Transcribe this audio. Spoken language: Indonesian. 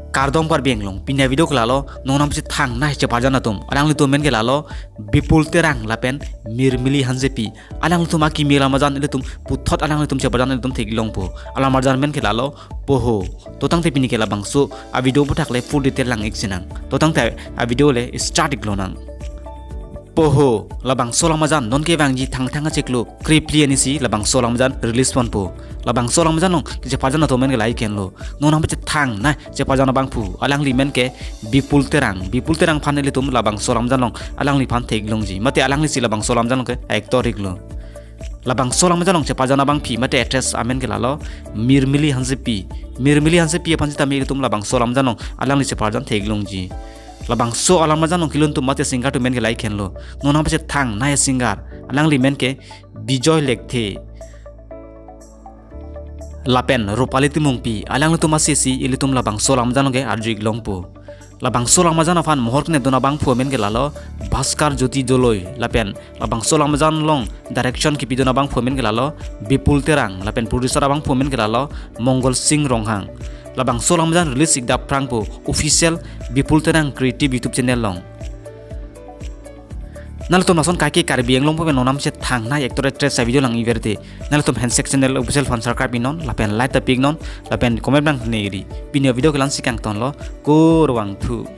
Kardong par benglong pinya video kelalo nonam si thang nah cepat jana tum alang litum men kelalo bipul terang lapen mirmili hanjepi alang litum aki mila mazan litum puthot alang litum cepat jana litum thegilong po alang marjan men kelalo poho totang te pini kela bangsu a video butak le full detail lang iksinang totang te a video le start iklonang poho labang solang mazan non ke bangji thang thang cheklo kripli anisi labang solang mazan release pon po labang solang mazan long ke pajana to men ke lai ken lo non ham thang na je pajana bang pu alang li men ke bipul terang phaneli tum labang solang mazan long alang li phan theglong ji mate alang li si labang solang mazan ke actor iglo labang solang mazan long je pajana bang phi mate address amen ke lalo mirmili hansepi phan tami tum labang solang mazan long alang li se pajan theglong ji labang so alang mazan long kilon tu mate singar tu men ke lai ken lo non ham thang na singar alang li men ke bijoy lekthe lapen rupali timungpi alang tu masisi ilitum labang solam mazan ke arjig longpo labang solam mazan afan mohor kne dona bang pu men ke lalo bhaskar joti joloi lapen labang solam mazan long direction ki pidona bang pu men ke lalo bipul terang lapen producer abang pu men ke lalo mongol singh ronghang labang solam mazan release sigda prangpo official bipul terang creative youtube channel long nalatom nason kaki karbi englong po nonam se thang na actor actress sa video lang iverte nalatom handshake channel official fan subscribe pinon lapen like the pignon lapen comment bang negri video kelan sikang ton lo ko ruang thu